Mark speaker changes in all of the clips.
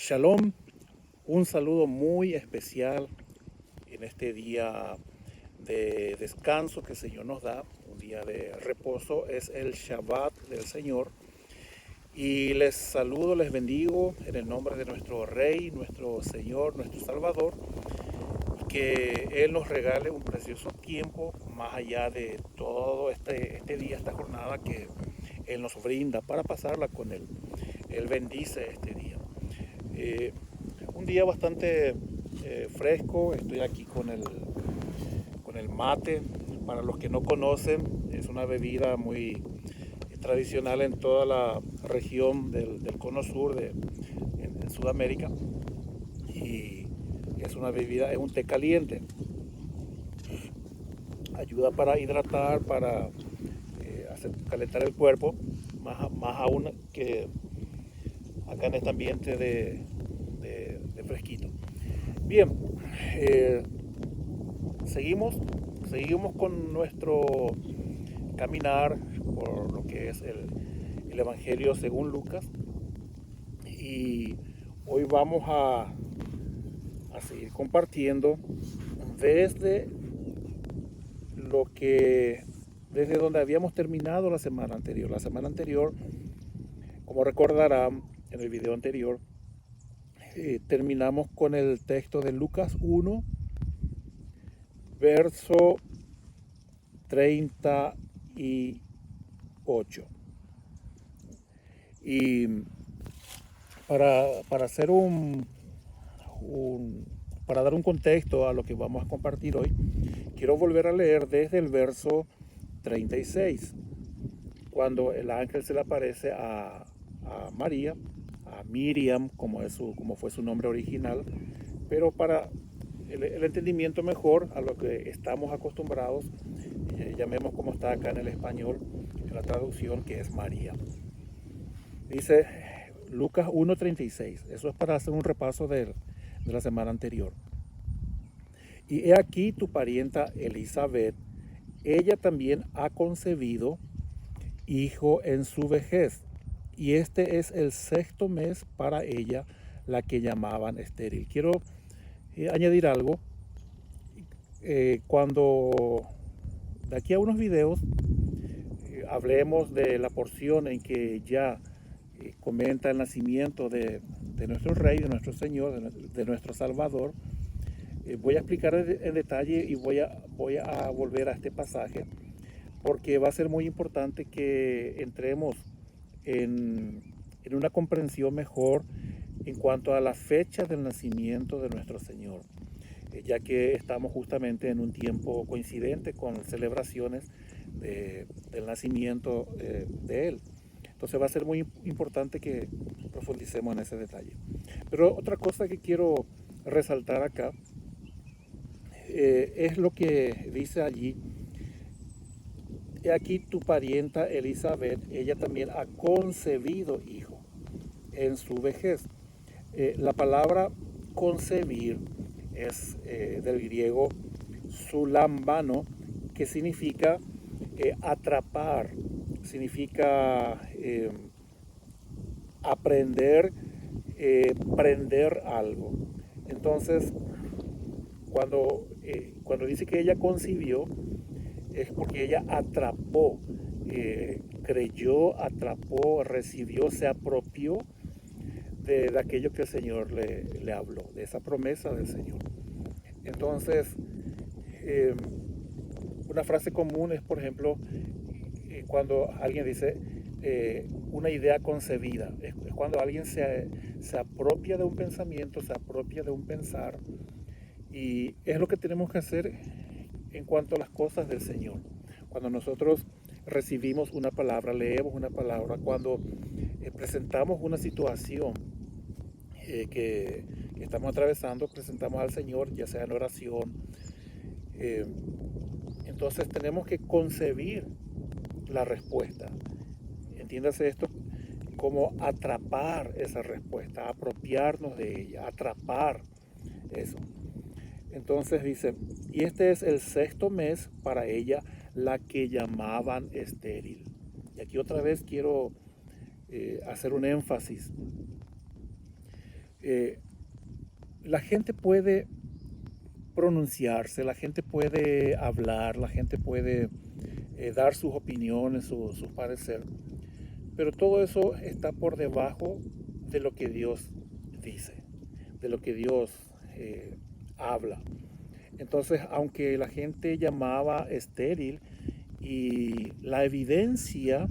Speaker 1: Shalom, un saludo muy especial en este día de descanso que el Señor nos da, un día de reposo, es el Shabbat del Señor. Y les saludo, les bendigo en el nombre de nuestro Rey, nuestro Señor, nuestro Salvador, y que Él nos regale un precioso tiempo más allá de todo este día, esta jornada que Él nos brinda para pasarla con Él. Él bendice este día. Eh, un día bastante fresco, estoy aquí con el mate. Para los que no conocen, es una bebida muy tradicional en toda la región del cono sur en Sudamérica, y es una bebida, es un té caliente, ayuda para hidratar, para hacer calentar el cuerpo, más aún que acá en este ambiente de fresquito. Bien, eh, seguimos con nuestro caminar por lo que es el Evangelio según Lucas, y hoy vamos a seguir compartiendo desde lo que desde donde habíamos terminado la semana anterior. La semana anterior, como recordarán en el video anterior, terminamos con el texto de Lucas 1, verso 38. Y para hacer para dar un contexto a lo que vamos a compartir hoy, quiero volver a leer desde el verso 36, cuando el ángel se le aparece a María, a Miriam, como fue su nombre original, pero para el entendimiento mejor a lo que estamos acostumbrados, llamemos como está acá en el español, en la traducción, que es María. Dice Lucas 1:36, eso es para hacer un repaso de la semana anterior. Y he aquí tu parienta Elizabeth, ella también ha concebido hijo en su vejez, y este es el sexto mes para ella, la que llamaban estéril. Quiero añadir algo. Cuando de aquí a unos videos hablemos de la porción en que ya comenta el nacimiento de nuestro Rey, de nuestro Señor, de nuestro Salvador, voy a explicar en detalle y voy a volver a este pasaje, porque va a ser muy importante que entremos en una comprensión mejor en cuanto a la fecha del nacimiento de nuestro Señor, ya que estamos justamente en un tiempo coincidente con celebraciones del nacimiento de Él. Entonces va a ser muy importante que profundicemos en ese detalle. Pero otra cosa que quiero resaltar acá es lo que dice allí. He aquí tu parienta Elizabeth, ella también ha concebido hijo en su vejez. La palabra concebir es del griego sulambano, que significa atrapar, significa aprender, prender algo. Entonces, cuando dice que ella concibió, es porque ella atrapó, creyó, atrapó, recibió, se apropió de aquello que el Señor le habló, de esa promesa del Señor. Entonces, eh, una frase común es, por ejemplo, cuando alguien dice una idea concebida, es cuando alguien se apropia de un pensamiento, se apropia de un pensar, y es lo que tenemos que hacer en cuanto a las cosas del Señor. Cuando nosotros recibimos una palabra, leemos una palabra, cuando presentamos una situación que estamos atravesando, presentamos al Señor, ya sea en oración, eh, entonces tenemos que concebir la respuesta. Entiéndase esto como atrapar esa respuesta, apropiarnos de ella, atrapar eso. Entonces dice, y este es el sexto mes para ella, la que llamaban estéril. Y aquí otra vez quiero hacer un énfasis. Eh, la gente puede pronunciarse, la gente puede hablar, la gente puede dar sus opiniones, sus parecer, pero todo eso está por debajo de lo que Dios dice, de lo que Dios habla. Entonces, aunque la gente llamaba estéril y la evidencia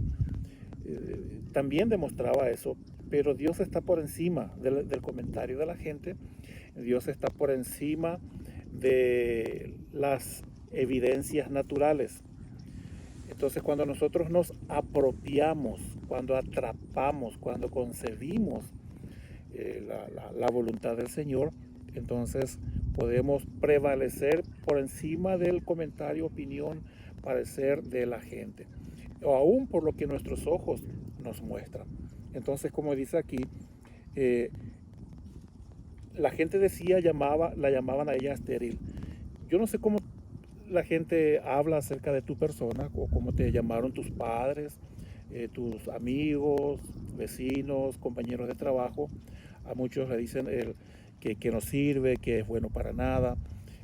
Speaker 1: también demostraba eso, pero Dios está por encima del comentario de la gente, Dios está por encima de las evidencias naturales. Entonces, cuando nosotros nos apropiamos, cuando atrapamos, cuando concebimos la voluntad del Señor, entonces podemos prevalecer por encima del comentario, opinión, parecer de la gente, o aún por lo que nuestros ojos nos muestran. Entonces, como dice aquí, eh, la gente decía, la llamaban a ella estéril. Yo no sé cómo la gente habla acerca de tu persona, o cómo te llamaron tus padres, tus amigos, vecinos, compañeros de trabajo. A muchos le dicen que no sirve, que es bueno para nada.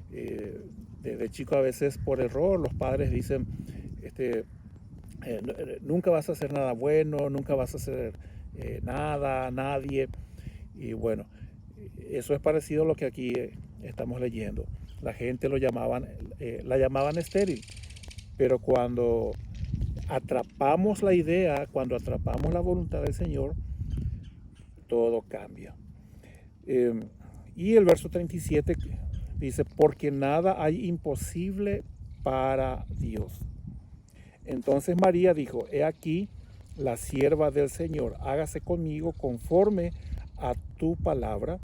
Speaker 1: De chico a veces por error los padres dicen, este, nunca vas a hacer nada bueno, nunca vas a hacer nada, nadie. Y bueno, eso es parecido a lo que aquí estamos leyendo. La gente la llamaban estéril, pero cuando atrapamos la idea, cuando atrapamos la voluntad del Señor, todo cambia. Eh, y el verso 37 dice, porque nada hay imposible para Dios. Entonces María dijo, he aquí la sierva del Señor, hágase conmigo conforme a tu palabra.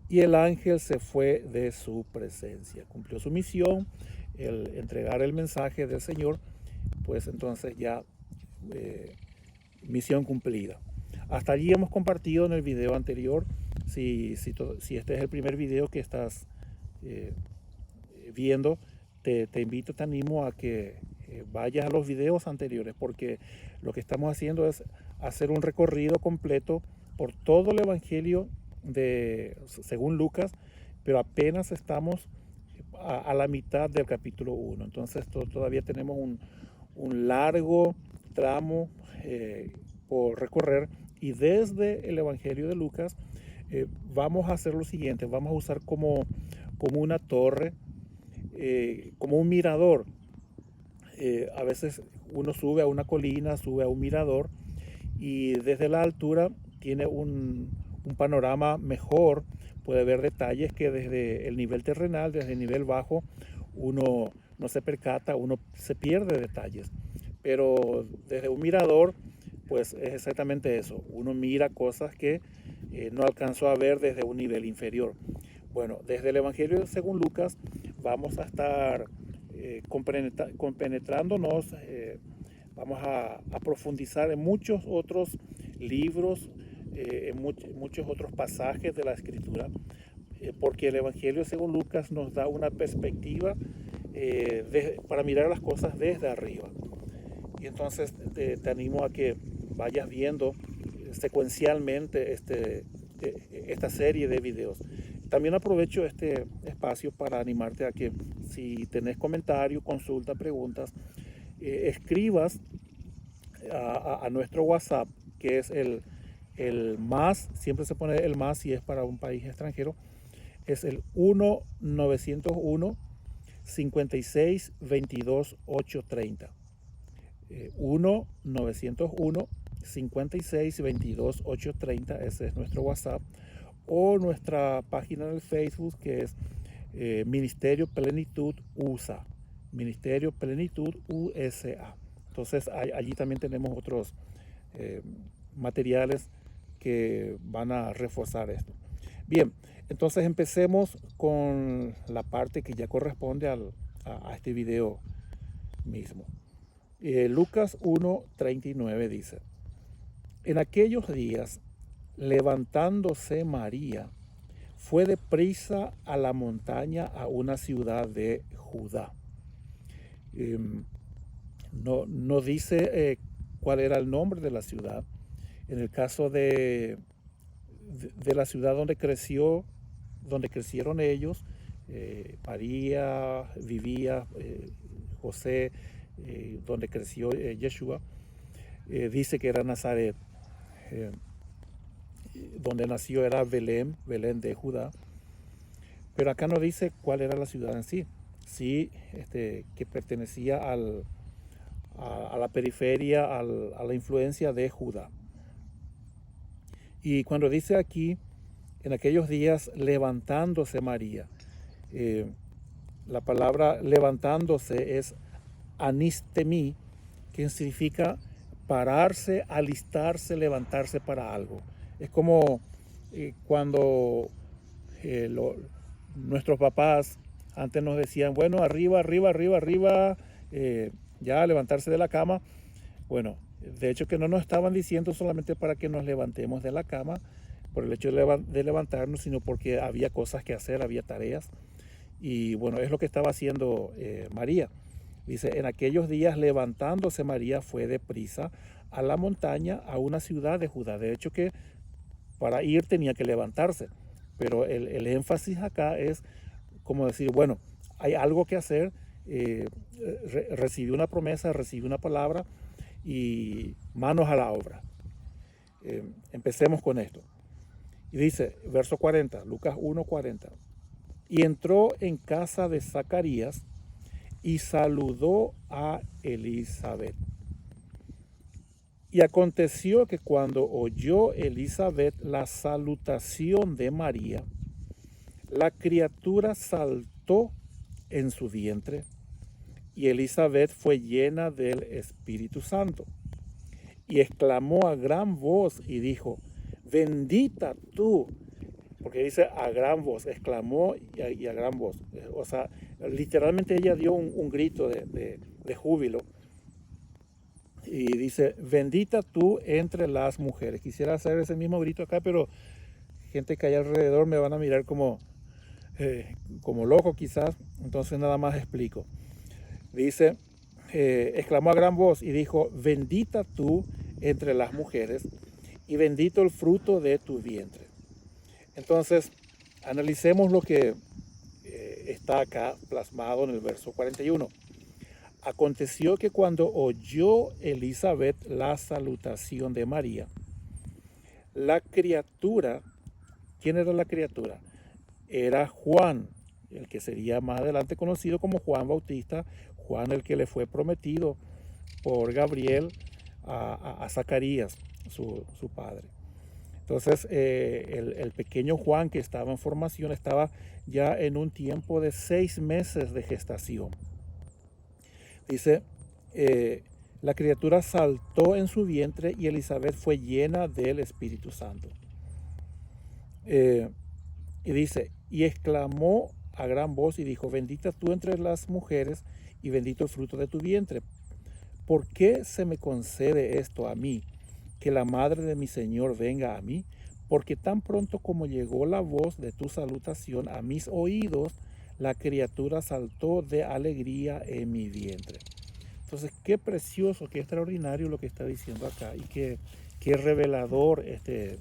Speaker 1: Y el ángel se fue de su presencia. Cumplió su misión, el entregar el mensaje del Señor, pues entonces ya eh, misión cumplida. Hasta allí hemos compartido en el video anterior. Si este es el primer video que estás eh, viendo, te invito, te animo a que vayas a los videos anteriores, porque lo que estamos haciendo es hacer un recorrido completo por todo el Evangelio según Lucas, pero apenas estamos a la mitad del capítulo 1. Entonces todavía tenemos un largo tramo por recorrer, y desde el Evangelio de Lucas vamos a hacer lo siguiente: vamos a usar como una torre, como un mirador. A veces uno sube a una colina, sube a un mirador, y desde la altura tiene un panorama mejor, puede ver detalles que desde el nivel terrenal, desde el nivel bajo, uno no se percata, uno se pierde detalles. Pero desde un mirador, pues es exactamente eso, uno mira cosas que no alcanzó a ver desde un nivel inferior. Bueno, desde el Evangelio según Lucas vamos a estar compenetrándonos, vamos a profundizar en muchos otros libros, muchos otros pasajes de la Escritura, porque el Evangelio según Lucas nos da una perspectiva para mirar las cosas desde arriba. Y entonces te animo a que vayas viendo secuencialmente esta serie de videos. También aprovecho este espacio para animarte a que, si tenés comentarios, consultas, preguntas, escribas a nuestro WhatsApp, que es el más, siempre se pone el más si es para un país extranjero, es el 1-901-56-22-830. 1-901-56-22-830, ese es nuestro WhatsApp, o nuestra página en el Facebook, que es Ministerio Plenitud USA, Ministerio Plenitud USA. Entonces allí también tenemos otros materiales que van a reforzar esto. Bien, entonces empecemos con la parte que ya corresponde a este video mismo. Lucas 1:39 dice, en aquellos días, levantándose María, fue deprisa a la montaña, a una ciudad de Judá. No dice cuál era el nombre de la ciudad. En el caso de de la ciudad donde crecieron ellos. María vivía, José, donde creció Yeshua, dice que era Nazaret. Eh, donde nació era Belén, Belén de Judá, pero acá no dice cuál era la ciudad en sí. Sí, que pertenecía a la periferia, a la influencia de Judá. Y cuando dice aquí, en aquellos días levantándose María, eh, la palabra levantándose es anistemi, que significa pararse, alistarse, levantarse para algo. Es como cuando nuestros papás antes nos decían, bueno, arriba, arriba, arriba, arriba, ya levantarse de la cama. Bueno, de hecho que no nos estaban diciendo solamente para que nos levantemos de la cama, por el hecho de levantarnos, sino porque había cosas que hacer, había tareas. Y bueno, es lo que estaba haciendo María. Dice, en aquellos días levantándose María fue deprisa a la montaña, a una ciudad de Judá. De hecho que para ir tenía que levantarse. Pero el énfasis acá es como decir, bueno, hay algo que hacer, recibí una promesa, recibí una palabra y manos a la obra. Empecemos con esto. Y dice, verso 40, Lucas 1:40. Y entró en casa de Zacarías y saludó a Elizabeth. Y aconteció que cuando oyó Elizabeth la salutación de María, la criatura saltó en su vientre y Elizabeth fue llena del Espíritu Santo. Y exclamó a gran voz y dijo, bendita tú, porque dice a gran voz, exclamó y a gran voz. O sea, literalmente ella dio un grito de júbilo. Y dice, bendita tú entre las mujeres. Quisiera hacer ese mismo grito acá, pero gente que hay alrededor me van a mirar como loco quizás. Entonces nada más explico. Dice, exclamó a gran voz y dijo, bendita tú entre las mujeres y bendito el fruto de tu vientre. Entonces, analicemos lo que está acá plasmado en el verso 41. Aconteció que cuando oyó Elizabeth la salutación de María, la criatura, ¿quién era la criatura? Era Juan, el que sería más adelante conocido como Juan Bautista, Juan el que le fue prometido por Gabriel a Zacarías, su padre. Entonces, el pequeño Juan que estaba en formación estaba ya en un tiempo de 6 meses de gestación. Dice, la criatura saltó en su vientre y Elizabeth fue llena del Espíritu Santo. Y dice, y exclamó a gran voz y dijo, bendita tú entre las mujeres y bendito el fruto de tu vientre. ¿Por qué se me concede esto a mí, que la madre de mi Señor venga a mí? Porque tan pronto como llegó la voz de tu salutación a mis oídos, la criatura saltó de alegría en mi vientre. Entonces, qué precioso, qué extraordinario lo que está diciendo acá y qué revelador este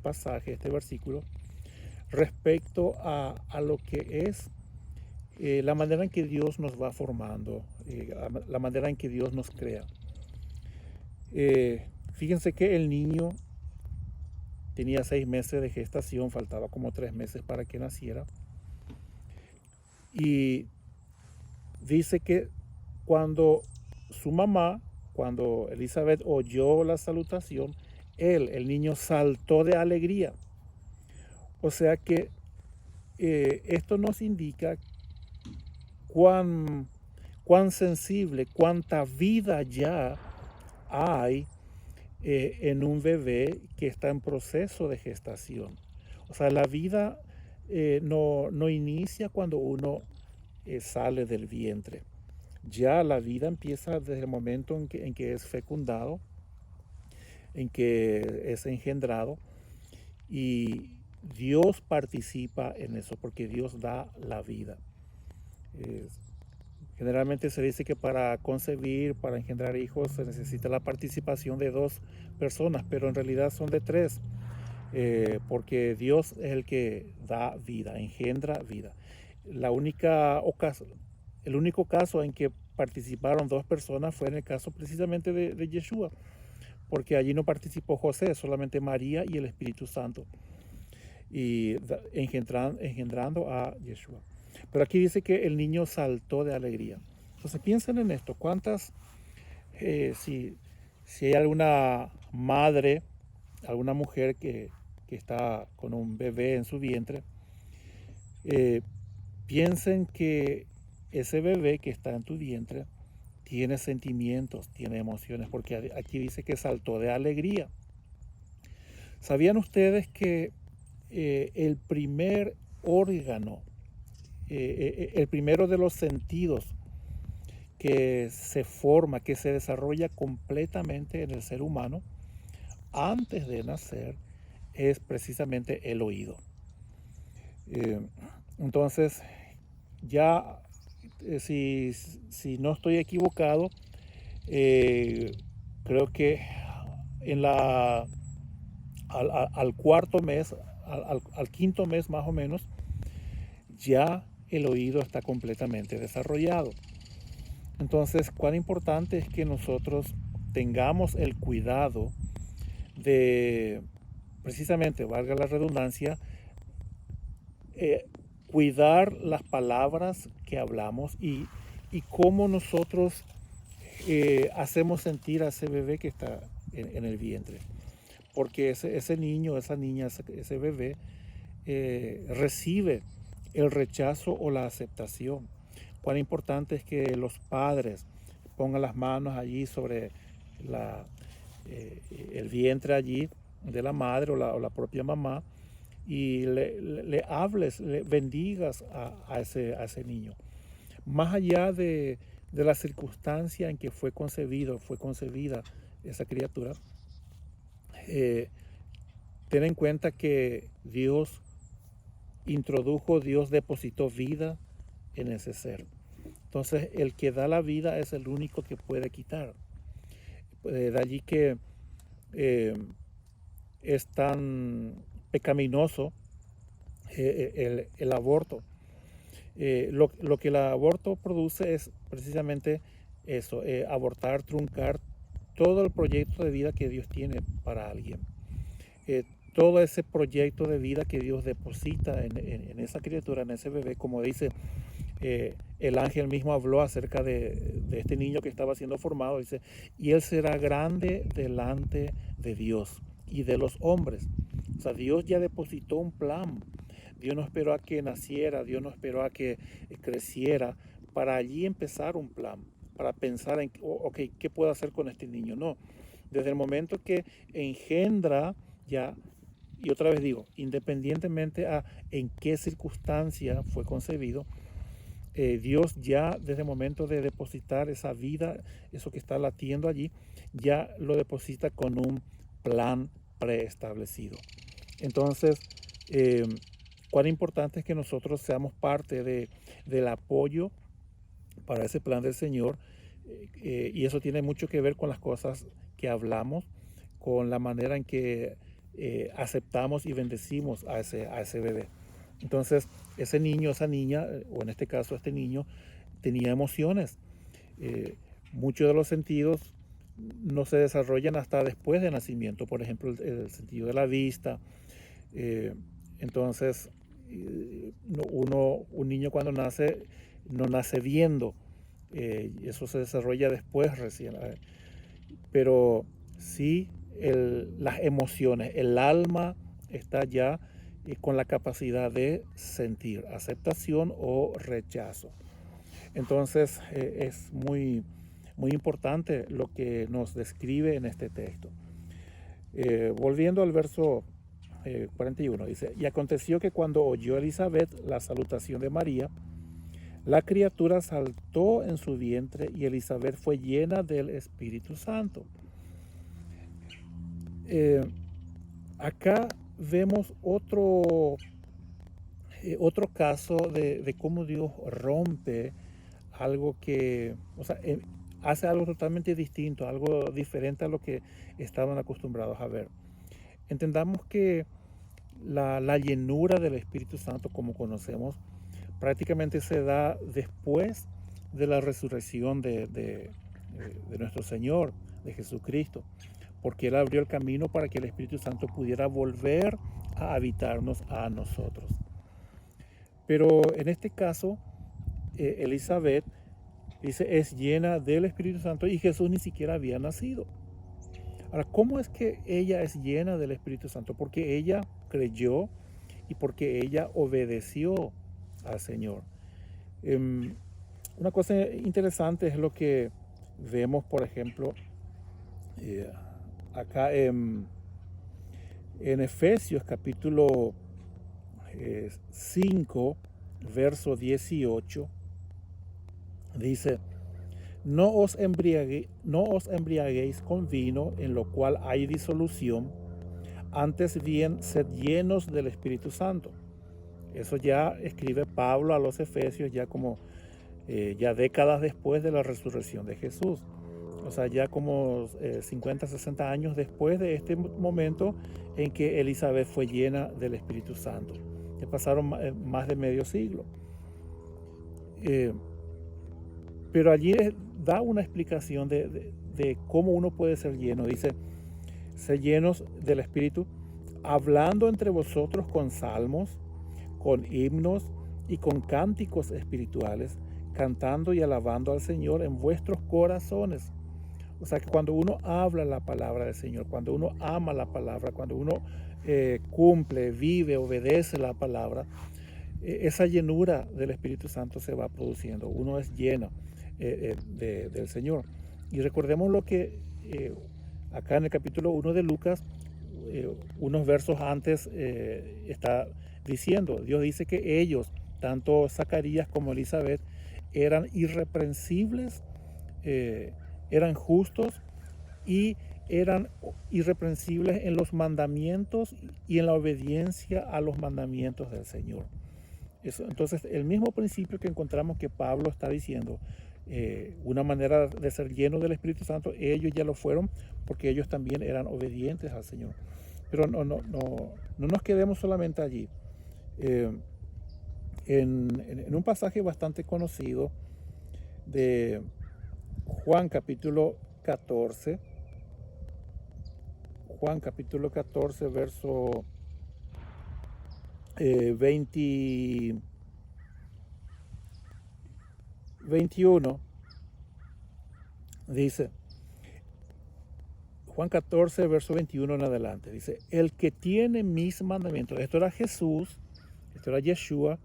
Speaker 1: pasaje, este versículo, respecto a lo que es la manera en que Dios nos va formando, la manera en que Dios nos crea. Fíjense que el niño tenía 6 meses de gestación, faltaba como 3 meses para que naciera. Y dice que cuando su mamá, cuando Elizabeth oyó la salutación, el niño saltó de alegría. O sea que esto nos indica cuán sensible, cuánta vida ya hay en un bebé que está en proceso de gestación. O sea, la vida no inicia cuando uno sale del vientre. Ya la vida empieza desde el momento en que es fecundado, en que es engendrado, y Dios participa en eso porque Dios da la vida. Generalmente se dice que para concebir, para engendrar hijos, se necesita la participación de 2 personas, pero en realidad son de 3. porque Dios es el que da vida, engendra vida. La única ocas- el único caso en que participaron dos personas fue en el caso precisamente de Yeshua, porque allí no participó José, solamente María y el Espíritu Santo, y engendrando a Yeshua. Pero aquí dice que el niño saltó de alegría. Entonces piensen en esto, si, si hay alguna madre, alguna mujer que está con un bebé en su vientre, eh, piensen que ese bebé que está en tu vientre tiene sentimientos, tiene emociones, porque aquí dice que saltó de alegría. ¿Sabían ustedes que el primer órgano, el primero de los sentidos que se forma, que se desarrolla completamente en el ser humano antes de nacer, es precisamente el oído? Eh, entonces, ya, si no estoy equivocado, eh, creo que en al cuarto mes, al quinto mes más o menos, ya el oído está completamente desarrollado. Entonces, cuán importante es que nosotros tengamos el cuidado de, precisamente, valga la redundancia, eh, cuidar las palabras que hablamos y cómo nosotros hacemos sentir a ese bebé que está en el vientre. Porque ese niño, esa niña, ese bebé recibe el rechazo o la aceptación. Cuán importante es que los padres pongan las manos allí sobre la, el vientre allí de la madre o la propia mamá y le hables, le bendigas a ese niño. Más allá de la circunstancia en que fue concebido, fue concebida esa criatura, eh, ten en cuenta que Dios introdujo, Dios depositó vida en ese ser. Entonces, el que da la vida es el único que puede quitar. De allí que eh, es tan pecaminoso el aborto. Lo que el aborto produce es precisamente eso, abortar, truncar todo el proyecto de vida que Dios tiene para alguien. eh, Todo ese proyecto de vida que Dios deposita en esa criatura, en ese bebé, como dice el ángel mismo habló acerca de este niño que estaba siendo formado, dice, y él será grande delante de Dios y de los hombres. O sea, Dios ya depositó un plan. Dios no esperó a que naciera, Dios no esperó a que creciera para allí empezar un plan, para pensar en, ok, ¿qué puedo hacer con este niño? No, desde el momento que engendra ya, y otra vez digo, independientemente a en qué circunstancia fue concebido, Dios ya desde el momento de depositar esa vida, eso que está latiendo allí, ya lo deposita con un plan preestablecido. Entonces, eh, cuán importante es que nosotros seamos parte del apoyo para ese plan del Señor, y eso tiene mucho que ver con las cosas que hablamos, con la manera en que aceptamos y bendecimos a ese bebé. Entonces, ese niño, esa niña, o en este caso este niño, tenía emociones. Eh, Muchos de los sentidos no se desarrollan hasta después de nacimiento, por ejemplo, el sentido de la vista. eh, entonces, un niño cuando nace, no nace viendo, eso se desarrolla después recién. Pero sí, las emociones, el alma está ya con la capacidad de sentir aceptación o rechazo. Entonces es muy importante lo que nos describe en este texto. Volviendo al verso 41, dice, y aconteció que cuando oyó Elizabeth la salutación de María, la criatura saltó en su vientre y Elizabeth fue llena del Espíritu Santo. Eh, Acá vemos otro caso de cómo Dios rompe algo que, o sea, hace algo totalmente distinto, algo diferente a lo que estaban acostumbrados a ver. Entendamos que la llenura del Espíritu Santo, como conocemos, prácticamente se da después de la resurrección de nuestro Señor, de Jesucristo, porque Él abrió el camino para que el Espíritu Santo pudiera volver a habitarnos a nosotros. Pero en este caso, Elizabeth dice, es llena del Espíritu Santo y Jesús ni siquiera había nacido. Ahora, ¿cómo es que ella es llena del Espíritu Santo? Porque ella creyó y porque ella obedeció al Señor. Una cosa interesante es lo que vemos, por ejemplo, eh, acá en Efesios capítulo 5, verso 18, dice, no os embriaguéis con vino en lo cual hay disolución, antes bien sed llenos del Espíritu Santo. Eso ya escribe Pablo a los Efesios ya como ya décadas después de la resurrección de Jesús. O sea, ya como 50, 60 años después de este momento en que Elizabeth fue llena del Espíritu Santo. Ya pasaron más de medio siglo. Pero allí da una explicación de cómo uno puede ser lleno. Dice, ser llenos del Espíritu, hablando entre vosotros con salmos, con himnos y con cánticos espirituales, cantando y alabando al Señor en vuestros corazones. O sea que cuando uno habla la palabra del Señor, cuando uno ama la palabra, cuando uno cumple, vive, obedece la palabra, esa llenura del Espíritu Santo se va produciendo. Uno es lleno del Señor. Y recordemos lo que acá en el capítulo 1 de Lucas, unos versos antes está diciendo. Dios dice que ellos, tanto Zacarías como Elizabeth, eran irreprensibles, eran justos y eran irreprensibles en los mandamientos y en la obediencia a los mandamientos del Señor. Entonces, el mismo principio que encontramos que Pablo está diciendo, una manera de ser lleno del Espíritu Santo, ellos ya lo fueron porque ellos también eran obedientes al Señor. Pero no nos quedemos solamente allí. En un pasaje bastante conocido de Juan capítulo 14, verso 21, dice, Juan 14, verso 21 en adelante, dice, el que tiene mis mandamientos, esto era Jesús, esto era Yeshua,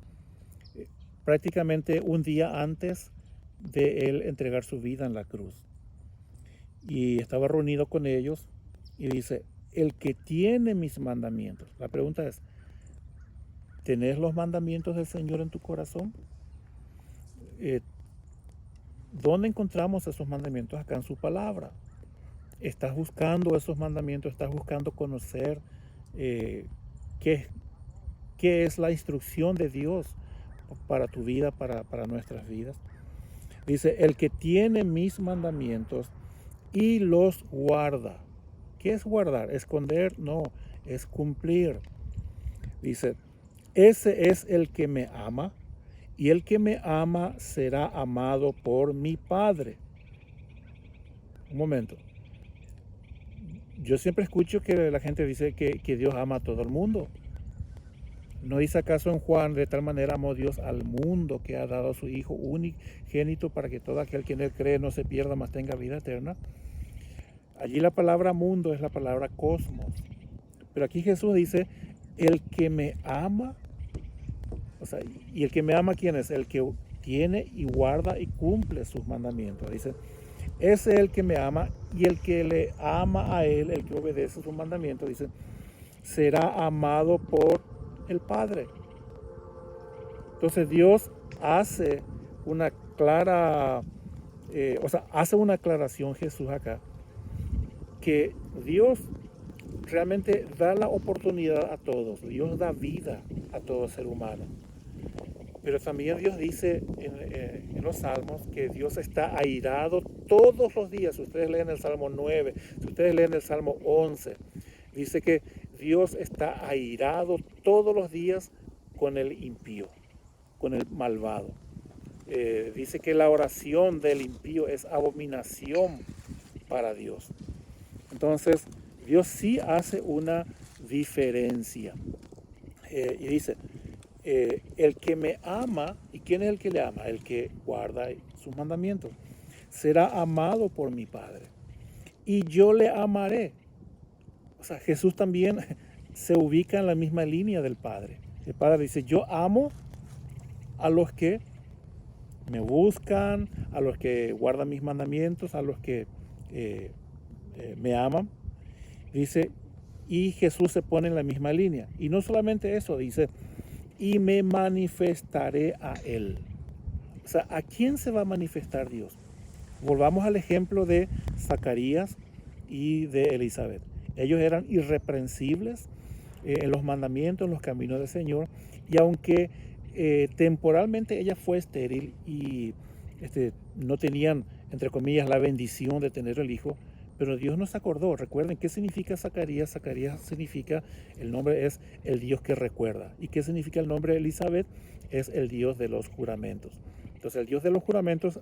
Speaker 1: prácticamente un día antes de él entregar su vida en la cruz. Y estaba reunido con ellos y dice, el que tiene mis mandamientos. La pregunta es, ¿tenés los mandamientos del Señor en tu corazón? ¿Dónde encontramos esos mandamientos? Acá en su palabra. ¿Estás buscando esos mandamientos? ¿Estás buscando conocer qué es la instrucción de Dios para tu vida, para nuestras vidas? Dice, el que tiene mis mandamientos y los guarda. ¿Qué es guardar? ¿Esconder? No, es cumplir. Dice, ese es el que me ama, y el que me ama será amado por mi Padre. Un momento. Yo siempre escucho que la gente dice que Dios ama a todo el mundo. ¿No dice acaso en Juan, de tal manera amó Dios al mundo que ha dado a su Hijo unigénito para que todo aquel que en él cree no se pierda, mas tenga vida eterna? Allí la palabra mundo es la palabra cosmos. Pero aquí Jesús dice, el que me ama, o sea, y el que me ama, ¿quién es? El que tiene y guarda y cumple sus mandamientos. Dice, ese es el que me ama, y el que le ama a él, el que obedece sus mandamientos, dice, será amado por el Padre. Entonces Dios hace una clara, hace una aclaración Jesús acá, que Dios realmente da la oportunidad a todos. Dios da vida a todo ser humano. Pero también Dios dice en los Salmos que Dios está airado todos los días. Si ustedes leen el Salmo 9, si ustedes leen el Salmo 11, dice que Dios está airado todos los días con el impío, con el malvado. Dice que la oración del impío es abominación para Dios. Entonces, Dios sí hace una diferencia. Y dice, el que me ama, ¿y quién es el que le ama? El que guarda sus mandamientos. Será amado por mi Padre. Y yo le amaré. O sea, Jesús también se ubica en la misma línea del Padre. El Padre dice, yo amo a los que me buscan, a los que guardan mis mandamientos, a los que me aman. Dice, y Jesús se pone en la misma línea. Y no solamente eso, dice, y me manifestaré a él. O sea, ¿a quién se va a manifestar Dios? Volvamos al ejemplo de Zacarías y de Elizabeth. Ellos eran irreprensibles en los mandamientos, en los caminos del Señor, y aunque temporalmente ella fue estéril y no tenían, entre comillas, la bendición de tener el hijo, pero Dios nos acordó. Recuerden, ¿qué significa Zacarías? Zacarías significa, el nombre es el Dios que recuerda. ¿Y qué significa el nombre de Elizabeth? Es el Dios de los juramentos. Entonces el Dios de los juramentos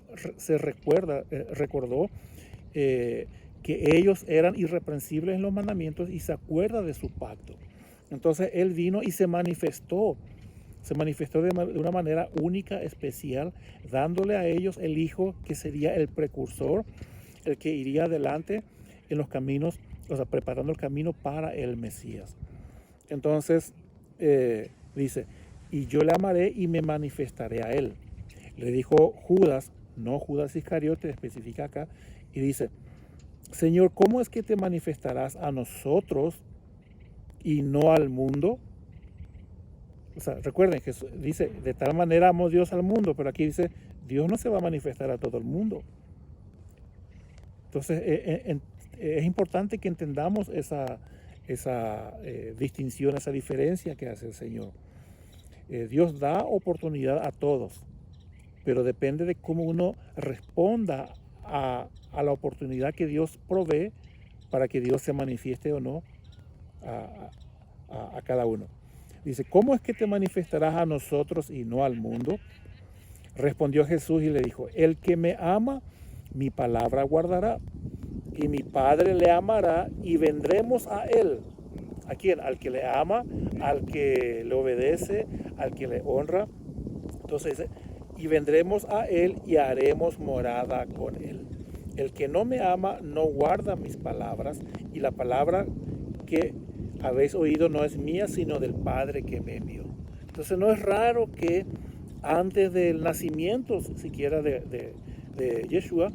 Speaker 1: recordó que ellos eran irreprensibles en los mandamientos y se acuerda de su pacto. Entonces Él vino y se manifestó de una manera única, especial, dándole a ellos el Hijo que sería el precursor, el que iría adelante en los caminos, o sea, preparando el camino para el Mesías. Entonces dice, y yo le amaré y me manifestaré a Él. Le dijo Judas, no Judas Iscariote, especifica acá, y dice, Señor, ¿cómo es que te manifestarás a nosotros y no al mundo? O sea, recuerden que dice, de tal manera amó Dios al mundo, pero aquí dice, Dios no se va a manifestar a todo el mundo. Entonces, es importante que entendamos esa distinción, esa diferencia que hace el Señor. Dios da oportunidad a todos, pero depende de cómo uno responda a la oportunidad que Dios provee para que Dios se manifieste o no a cada uno. Dice, ¿cómo es que te manifestarás a nosotros y no al mundo? Respondió Jesús y le dijo, el que me ama, mi palabra guardará, y mi Padre le amará y vendremos a él. ¿A quién? Al que le ama, al que le obedece, al que le honra. Entonces dice, y vendremos a él y haremos morada con él. El que no me ama no guarda mis palabras, y la palabra que habéis oído no es mía, sino del Padre que me envió. Entonces no es raro que antes del nacimiento siquiera de Yeshua,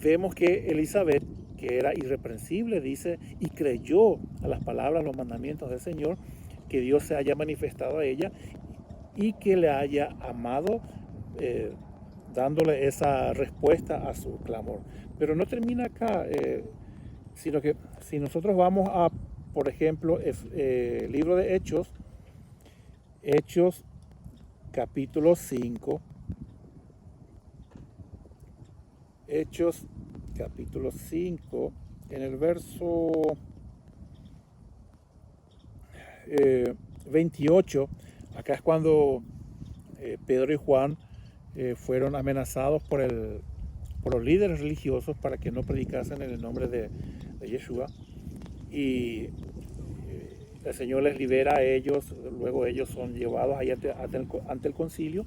Speaker 1: vemos que Elizabeth, que era irreprensible, dice, y creyó a las palabras, los mandamientos del Señor, que Dios se haya manifestado a ella y que le haya amado, dándole esa respuesta a su clamor. Pero no termina acá, sino que si nosotros vamos a, por ejemplo, libro de Hechos capítulo 5, Hechos capítulo 5, en el verso 28, acá es cuando Pedro y Juan fueron amenazados por los líderes religiosos para que no predicasen en el nombre de Yeshua, y el Señor les libera a ellos. Luego ellos son llevados ahí ante el concilio,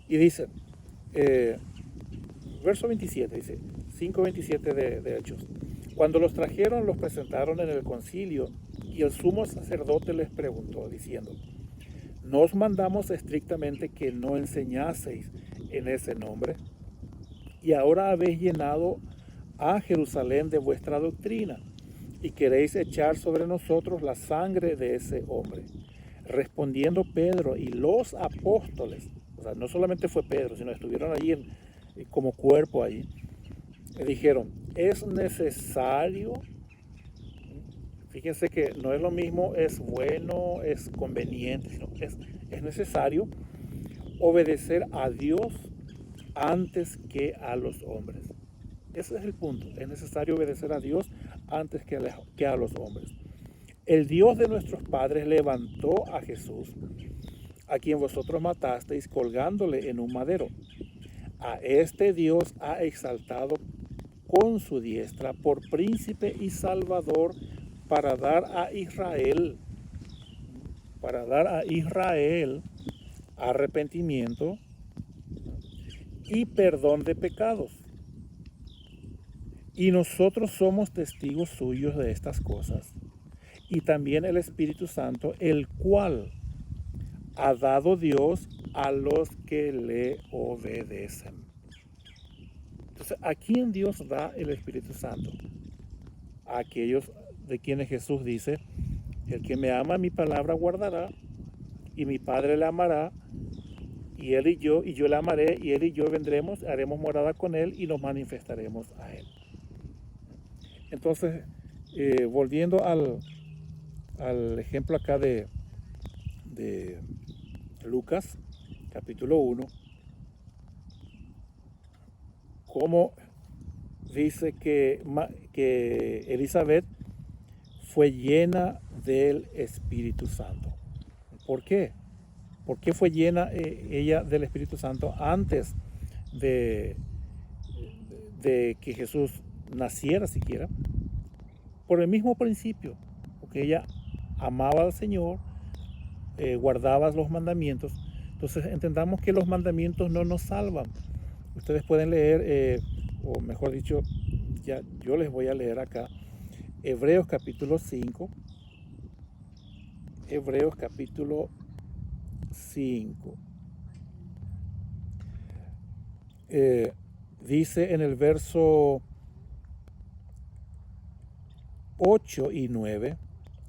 Speaker 1: y dice, verso 27, dice, 5:27 de Hechos. Cuando los trajeron, los presentaron en el concilio, y el sumo sacerdote les preguntó, diciendo, ¿no os mandamos estrictamente que no enseñaseis en ese nombre? Y ahora habéis llenado a Jerusalén de vuestra doctrina, y queréis echar sobre nosotros la sangre de ese hombre. Respondiendo Pedro y los apóstoles, o sea, no solamente fue Pedro, sino estuvieron allí como cuerpo allí, dijeron, es necesario, fíjense que no es lo mismo, es bueno, es conveniente, sino es necesario obedecer a Dios antes que a los hombres. Ese es el punto, es necesario obedecer a Dios antes que a los hombres. el Dios de nuestros padres levantó a Jesús, a quien vosotros matasteis colgándole en un madero. A este Dios ha exaltado con su diestra por príncipe y salvador para dar a Israel, arrepentimiento y perdón de pecados. Y nosotros somos testigos suyos de estas cosas. Y también el Espíritu Santo, el cual ha dado Dios a los que le obedecen. Entonces, ¿a quién Dios da el Espíritu Santo? A aquellos de quienes Jesús dice, el que me ama mi palabra guardará, y mi Padre le amará, y él y yo le amaré, y él y yo vendremos, haremos morada con él y nos manifestaremos a él. Entonces, volviendo al ejemplo acá de Lucas, capítulo 1, cómo dice que Elizabeth fue llena del Espíritu Santo. ¿Por qué? ¿Por qué fue llena ella del Espíritu Santo antes de que Jesús naciera siquiera? Por el mismo principio, porque ella amaba al Señor, guardaba los mandamientos. Entonces entendamos que los mandamientos no nos salvan. Ustedes pueden leer, o mejor dicho, ya yo les voy a leer acá, Hebreos capítulo 5. Hebreos capítulo 5. Dice en el verso 8 y 9,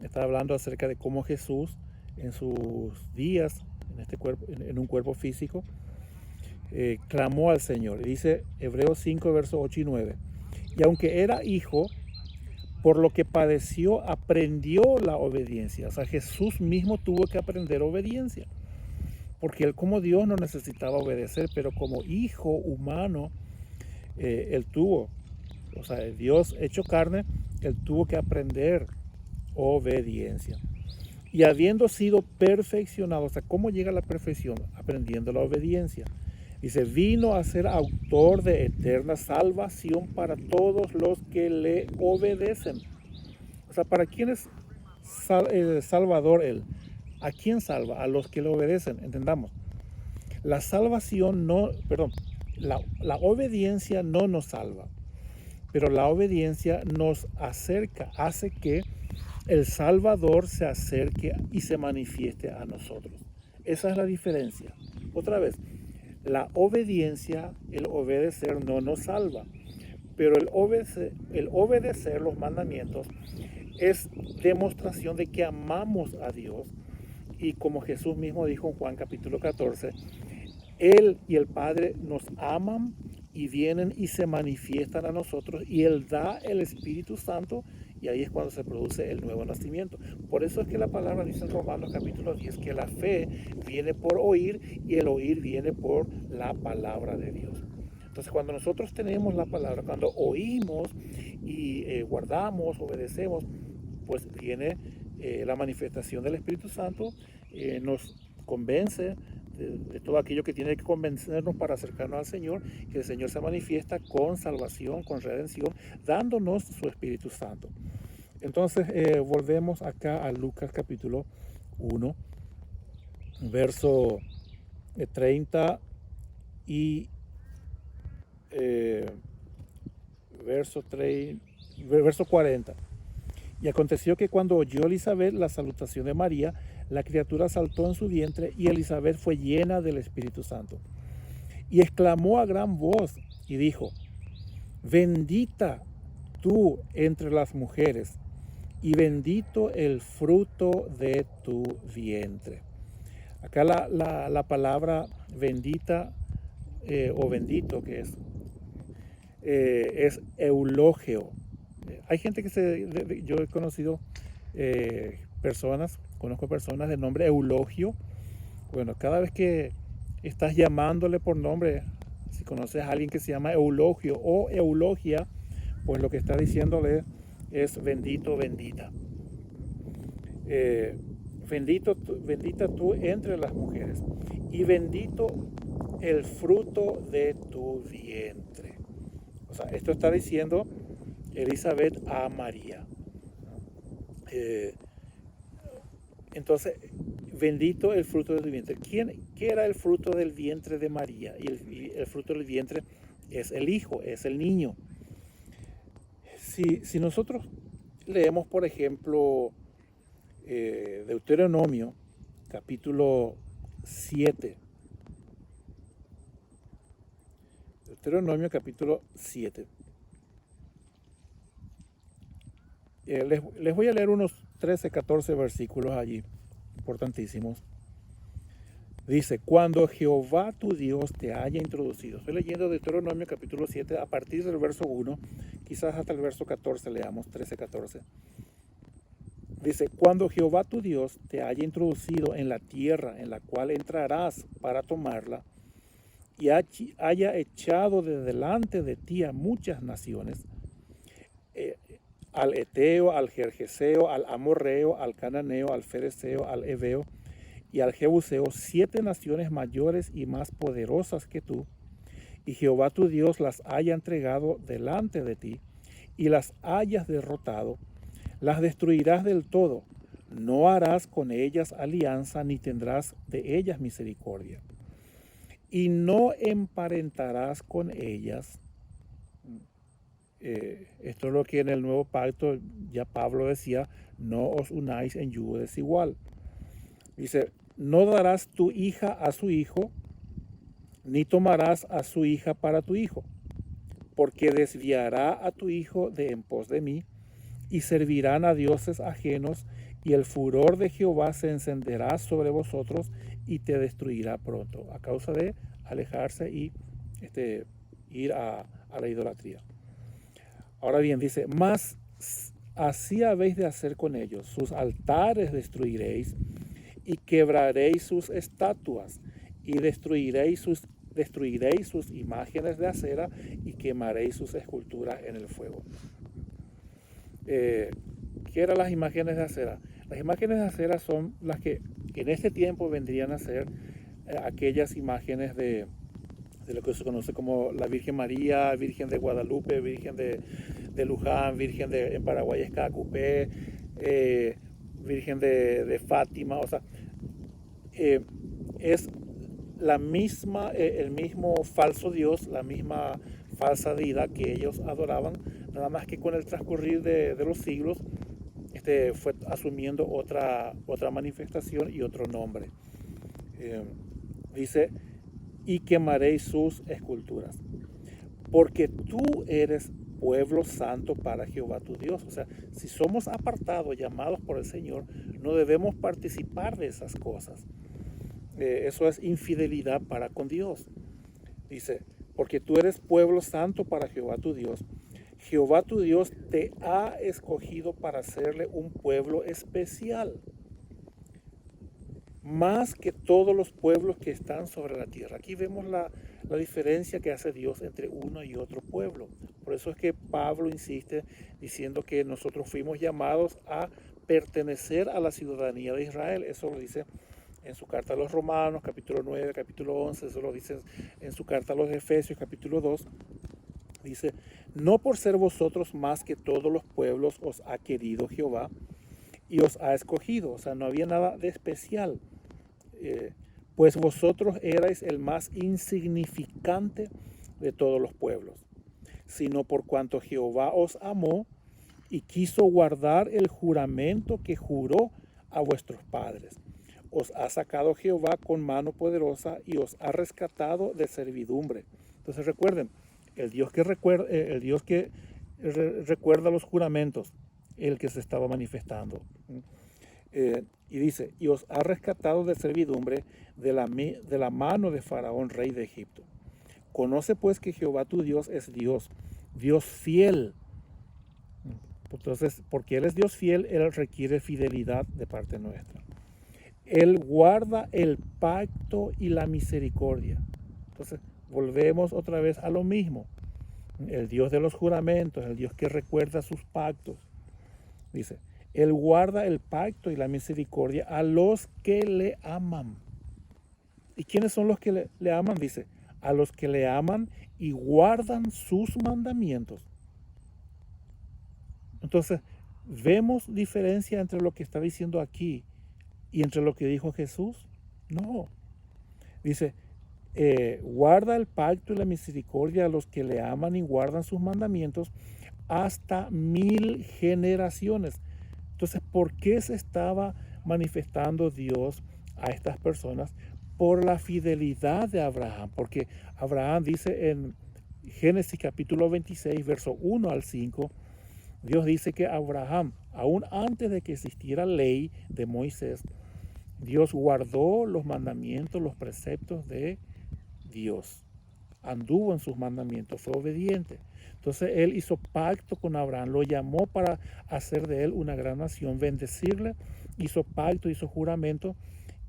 Speaker 1: está hablando acerca de cómo Jesús en sus días, en este cuerpo, en un cuerpo físico, clamó al Señor. Dice Hebreos 5, versos 8 y 9. Y aunque era hijo, por lo que padeció, aprendió la obediencia. O sea, Jesús mismo tuvo que aprender obediencia. Porque él como Dios no necesitaba obedecer, pero como hijo humano, él tuvo, o sea, Dios hecho carne, él tuvo que aprender obediencia. Y habiendo sido perfeccionado, o sea, ¿cómo llega a la perfección? Aprendiendo la obediencia. Dice, vino a ser autor de eterna salvación para todos los que le obedecen. O sea, ¿para quién es salvador él? ¿A quién salva? A los que le obedecen, entendamos. La salvación no, perdón, la obediencia no nos salva, pero la obediencia nos acerca, hace que el Salvador se acerque y se manifieste a nosotros. Esa es la diferencia. Otra vez, la obediencia, el obedecer no nos salva, pero el obedecer los mandamientos es demostración de que amamos a Dios. Y como Jesús mismo dijo en Juan capítulo 14, Él y el Padre nos aman y vienen y se manifiestan a nosotros, y Él da el Espíritu Santo, y ahí es cuando se produce el nuevo nacimiento. Por eso es que la palabra dice en Romanos capítulo 10 que la fe viene por oír y el oír viene por la palabra de Dios. Entonces cuando nosotros tenemos la palabra, cuando oímos y guardamos, obedecemos, pues viene la manifestación del Espíritu Santo, nos convence de todo aquello que tiene que convencernos para acercarnos al Señor, que el Señor se manifiesta con salvación, con redención, dándonos su Espíritu Santo. Entonces volvemos acá a Lucas capítulo 1, verso 30 y verso 40. Y aconteció que cuando oyó Elizabeth la salutación de María, la criatura saltó en su vientre, y Elizabeth fue llena del Espíritu Santo. Y exclamó a gran voz y dijo, bendita tú entre las mujeres, y bendito el fruto de tu vientre. Acá la palabra bendita o bendito, que es eulogio. Hay gente que yo he conocido conozco personas de nombre Eulogio. Bueno, cada vez que estás llamándole por nombre, si conoces a alguien que se llama Eulogio o Eulogia, pues lo que está diciéndole es bendito, bendita. Eh, bendita tú entre las mujeres y bendito el fruto de tu vientre. O sea, esto está diciendo Elizabeth a María. Eh, entonces, bendito el fruto de tu vientre. ¿Qué era el fruto del vientre de María? Y el fruto del vientre es el hijo, es el niño. Si nosotros leemos, por ejemplo, Deuteronomio, capítulo 7. Deuteronomio, capítulo 7. Les voy a leer unos 13, 14 versículos allí, importantísimos. Dice, cuando Jehová tu Dios te haya introducido. Estoy leyendo Deuteronomio capítulo 7 a partir del verso 1, quizás hasta el verso 14 leamos, 13, 14. Dice, cuando Jehová tu Dios te haya introducido en la tierra en la cual entrarás para tomarla, y haya echado de delante de ti a muchas naciones, al Eteo, al Gergeseo, al Amorreo, al Cananeo, al Fereceo, al Heveo y al Jebuseo, 7 naciones mayores y más poderosas que tú, y Jehová tu Dios las haya entregado delante de ti, y las hayas derrotado, las destruirás del todo. No harás con ellas alianza, ni tendrás de ellas misericordia. Y no emparentarás con ellas. Esto es lo que en el nuevo pacto ya Pablo decía, no os unáis en yugo desigual. Dice, no darás tu hija a su hijo, ni tomarás a su hija para tu hijo, porque desviará a tu hijo de en pos de mí, y servirán a dioses ajenos, y el furor de Jehová se encenderá sobre vosotros y te destruirá pronto, a causa de alejarse y ir a la idolatría. Ahora bien, dice, mas así habéis de hacer con ellos, sus altares destruiréis, y quebraréis sus estatuas, y destruiréis sus imágenes de acera, y quemaréis sus esculturas en el fuego. ¿Qué eran las imágenes de acera? Las imágenes de acera son las que en este tiempo vendrían a ser aquellas imágenes de lo que se conoce como la Virgen María, Virgen de Guadalupe, Virgen de Luján, Virgen en Paraguay es Cacupé, Virgen de Fátima. O sea, es la misma, el mismo falso Dios, la misma falsa deidad que ellos adoraban, nada más que con el transcurrir de los siglos fue asumiendo otra manifestación y otro nombre. Dice, y quemaréis sus esculturas, porque tú eres pueblo santo para Jehová tu Dios. O sea, si somos apartados, llamados por el Señor, no debemos participar de esas cosas. Eso es infidelidad para con Dios. Dice, porque tú eres pueblo santo para Jehová tu Dios. Jehová tu Dios te ha escogido para hacerle un pueblo especial, más que todos los pueblos que están sobre la tierra. Aquí vemos la diferencia que hace Dios entre uno y otro pueblo. Por eso es que Pablo insiste diciendo que nosotros fuimos llamados a pertenecer a la ciudadanía de Israel. Eso lo dice en su carta a los Romanos, capítulo 9, capítulo 11, eso lo dice en su carta a los Efesios, capítulo 2. Dice, no por ser vosotros más que todos los pueblos os ha querido Jehová y os ha escogido. O sea, no había nada de especial. Pues vosotros erais el más insignificante de todos los pueblos, sino por cuanto Jehová os amó y quiso guardar el juramento que juró a vuestros padres. Os ha sacado Jehová con mano poderosa y os ha rescatado de servidumbre. Entonces recuerden, el Dios que recuerda los juramentos, el que se estaba manifestando. Y dice, y os ha rescatado de servidumbre de la mano de Faraón, rey de Egipto. Conoce pues que Jehová tu Dios es Dios, Dios fiel. Entonces, porque Él es Dios fiel, Él requiere fidelidad de parte nuestra. Él guarda el pacto y la misericordia. Entonces, volvemos otra vez a lo mismo. El Dios de los juramentos, el Dios que recuerda sus pactos. Dice, Él guarda el pacto y la misericordia a los que le aman. ¿Y quiénes son los que le aman? Dice, a los que le aman y guardan sus mandamientos. Entonces, ¿vemos diferencia entre lo que está diciendo aquí y entre lo que dijo Jesús? No. Dice, guarda el pacto y la misericordia a los que le aman y guardan sus mandamientos hasta 1000 generaciones. Entonces, ¿por qué se estaba manifestando Dios a estas personas? Por la fidelidad de Abraham. Porque Abraham dice en Génesis capítulo 26, verso 1 al 5, Dios dice que Abraham, aún antes de que existiera ley de Moisés, Dios guardó los mandamientos, los preceptos de Dios. Anduvo en sus mandamientos, fue obediente. Entonces él hizo pacto con Abraham, lo llamó para hacer de él una gran nación, bendecirle, hizo pacto, hizo juramento,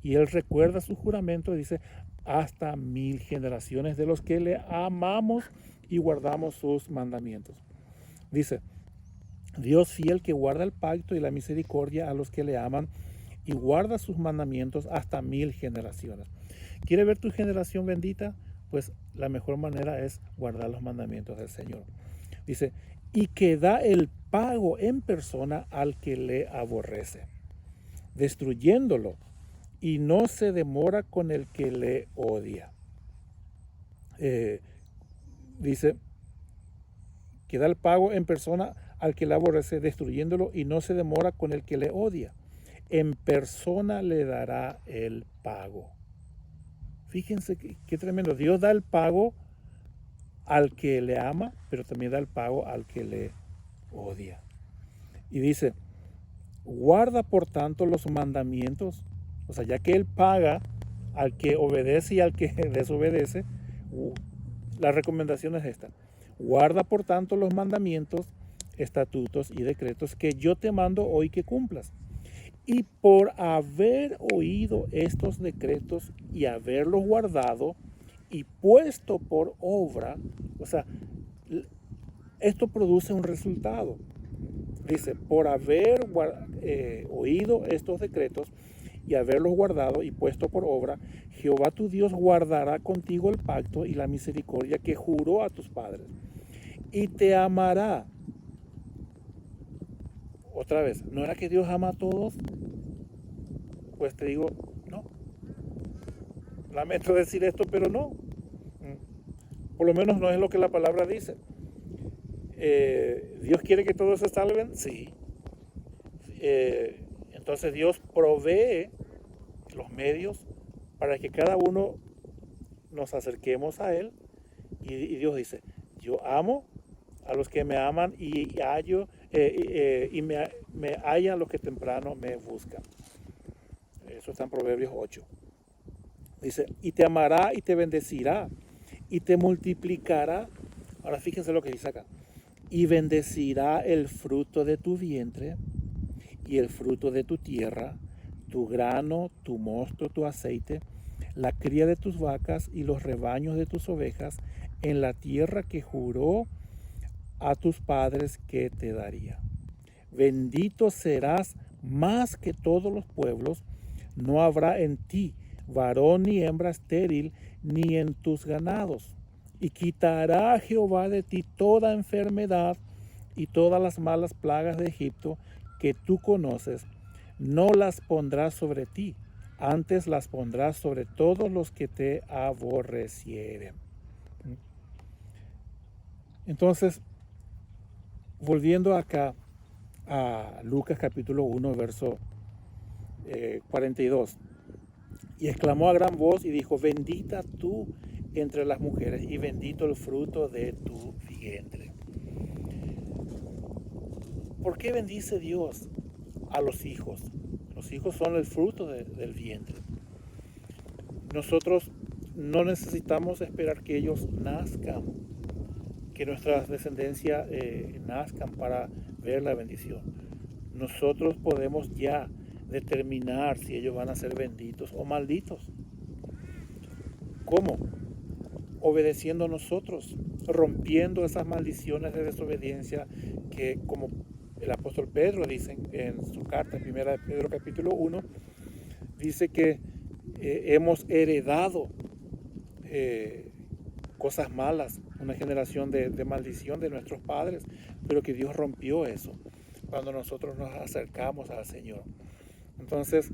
Speaker 1: y él recuerda su juramento y dice, hasta 1000 generaciones de los que le amamos y guardamos sus mandamientos. Dice, Dios fiel que guarda el pacto y la misericordia a los que le aman y guarda sus mandamientos hasta 1000 generaciones. ¿Quiere ver tu generación bendita? Pues la mejor manera es guardar los mandamientos del Señor. Dice, y que da el pago en persona al que le aborrece, destruyéndolo, y no se demora con el que le odia. Dice, que da el pago en persona al que le aborrece, destruyéndolo, y no se demora con el que le odia. En persona le dará el pago. Fíjense qué tremendo. Dios da el pago al que le ama, pero también da el pago al que le odia. Y dice, guarda por tanto los mandamientos, o sea, ya que Él paga al que obedece y al que desobedece, la recomendación es esta. Guarda por tanto los mandamientos, estatutos y decretos que yo te mando hoy que cumplas. Y por haber oído estos decretos y haberlos guardado y puesto por obra, o sea, esto produce un resultado. Dice, por haber oído estos decretos y haberlos guardado y puesto por obra, Jehová tu Dios guardará contigo el pacto y la misericordia que juró a tus padres. Y te amará. Otra vez, ¿no era que Dios ama a todos? Pues te digo, no. Lamento decir esto, pero no. Por lo menos no es lo que la palabra dice. ¿Dios quiere que todos se salven? Sí. Entonces Dios provee los medios para que cada uno nos acerquemos a Él. Y Dios dice, yo amo a los que me aman y hallo y me hallan los que temprano me buscan. Eso está en Proverbios 8. Dice, y te amará y te bendecirá y te multiplicará. Ahora fíjense lo que dice acá. Y bendecirá el fruto de tu vientre y el fruto de tu tierra, tu grano, tu mosto, tu aceite, la cría de tus vacas y los rebaños de tus ovejas en la tierra que juró a tus padres que te daría. Bendito serás más que todos los pueblos, no habrá en ti varón ni hembra estéril, ni en tus ganados. Y quitará Jehová de ti toda enfermedad y todas las malas plagas de Egipto que tú conoces, no las pondrás sobre ti, antes las pondrás sobre todos los que te aborrecieren. Entonces, volviendo acá a Lucas capítulo 1, verso 42, y exclamó a gran voz y dijo, bendita tú entre las mujeres y bendito el fruto de tu vientre. ¿Por qué bendice Dios a los hijos? Los hijos son el fruto del vientre. Nosotros no necesitamos esperar que ellos nazcan, que nuestras descendencias nazcan para ver la bendición. Nosotros podemos ya determinar si ellos van a ser benditos o malditos. ¿Cómo? Obedeciendo a nosotros, rompiendo esas maldiciones de desobediencia que como El apóstol Pedro dice en su carta, en 1 de Pedro capítulo 1, dice que hemos heredado cosas malas, una generación de maldición de nuestros padres, pero que Dios rompió eso cuando nosotros nos acercamos al Señor. Entonces,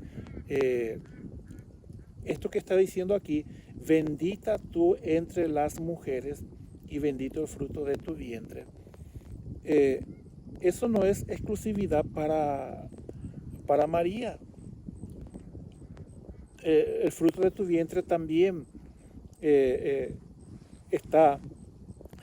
Speaker 1: esto que está diciendo aquí, bendita tú entre las mujeres y bendito el fruto de tu vientre. Eso no es exclusividad para María. El fruto de tu vientre también está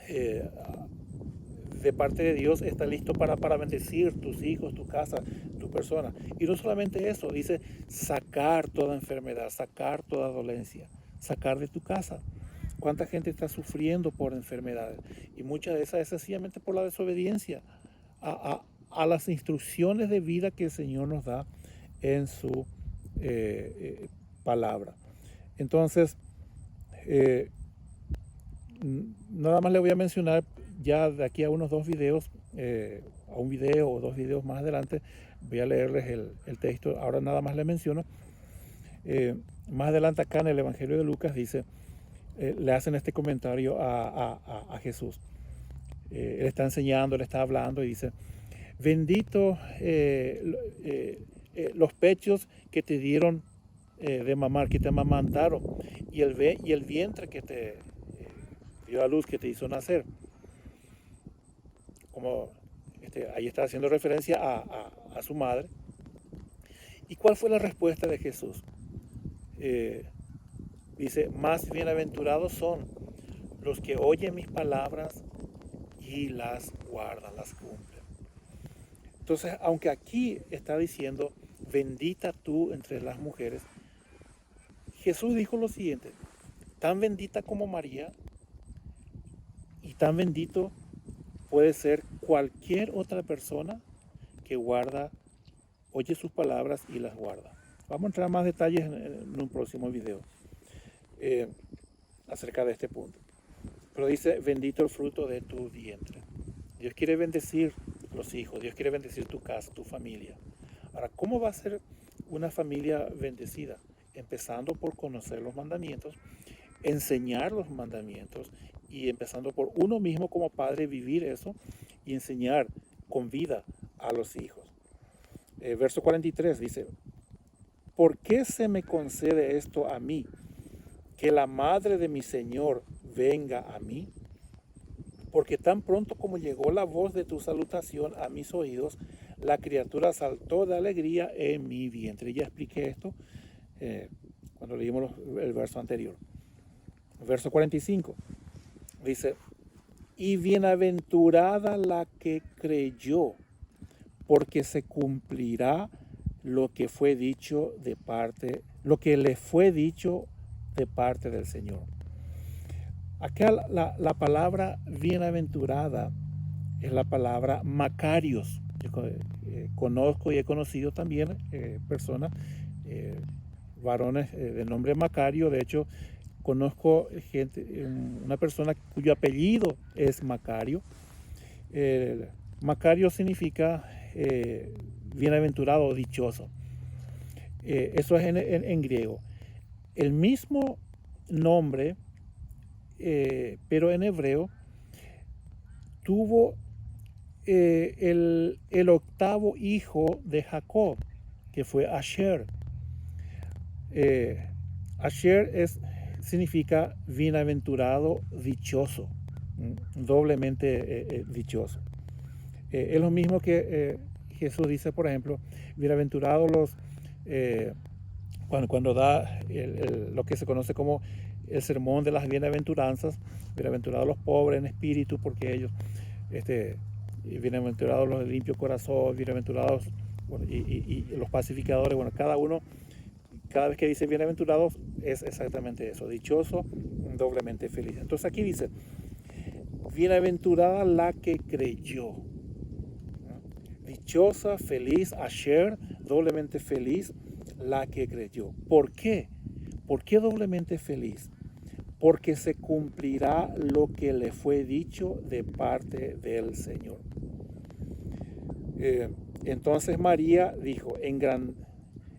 Speaker 1: de parte de Dios, está listo para bendecir tus hijos, tu casa, tu persona. Y no solamente eso, dice sacar toda enfermedad, sacar toda dolencia, sacar de tu casa. ¿Cuánta gente está sufriendo por enfermedades? Y muchas de esas es sencillamente por la desobediencia a las instrucciones de vida que el Señor nos da en su palabra. Entonces, nada más le voy a mencionar ya de aquí a unos dos videos, a un video o dos videos más adelante, voy a leerles el texto. Ahora nada más le menciono. Más adelante acá en el Evangelio de Lucas dice, le hacen este comentario a Jesús. Él está enseñando, él está hablando y dice, bendito los pechos que te dieron de mamar, que te amamantaron, y el vientre que te dio a luz, que te hizo nacer. Como ahí está haciendo referencia a su madre. ¿Y cuál fue la respuesta de Jesús? Dice, más bienaventurados son los que oyen mis palabras y las guardan, las cumplen. Entonces, aunque aquí está diciendo, bendita tú entre las mujeres, Jesús dijo lo siguiente, tan bendita como María y tan bendito puede ser cualquier otra persona que oye sus palabras y las guarda. Vamos a entrar en más detalles en un próximo video acerca de este punto. Pero dice, bendito el fruto de tu vientre. Dios quiere bendecir los hijos, Dios quiere bendecir tu casa, tu familia. Ahora, ¿cómo va a ser una familia bendecida? Empezando por conocer los mandamientos, enseñar los mandamientos y empezando por uno mismo como padre vivir eso y enseñar con vida a los hijos. Verso 43 dice, ¿por qué se me concede esto a mí? Que la madre de mi Señor venga a mí. Porque tan pronto como llegó la voz de tu salutación a mis oídos, la criatura saltó de alegría en mi vientre. Ya expliqué esto cuando leímos el verso anterior. Verso 45 dice, y bienaventurada la que creyó, porque se cumplirá lo que fue dicho de parte, lo que le fue dicho de parte del Señor. Acá la palabra bienaventurada es la palabra Macarios. Yo conozco y he conocido también personas, varones de nombre Macario. De hecho, conozco gente, una persona cuyo apellido es Macario. Macario significa bienaventurado o dichoso. Eso es en griego. El mismo nombre, pero en hebreo, tuvo el octavo hijo de Jacob, que fue Asher. Asher significa bienaventurado, dichoso, doblemente dichoso. Es lo mismo que Jesús dice, por ejemplo, bienaventurados los, cuando da lo que se conoce como el sermón de las bienaventuranzas, bienaventurados los pobres en espíritu, porque ellos, bienaventurados los de limpio corazón, bienaventurados, bueno, y los pacificadores, bueno, cada vez que dice bienaventurados es exactamente eso, dichoso, doblemente feliz. Entonces aquí dice, bienaventurada la que creyó, dichosa, feliz, Asher, doblemente feliz, la que creyó. ¿Por qué? ¿Por qué doblemente feliz? Porque se cumplirá lo que le fue dicho de parte del Señor. Entonces María dijo,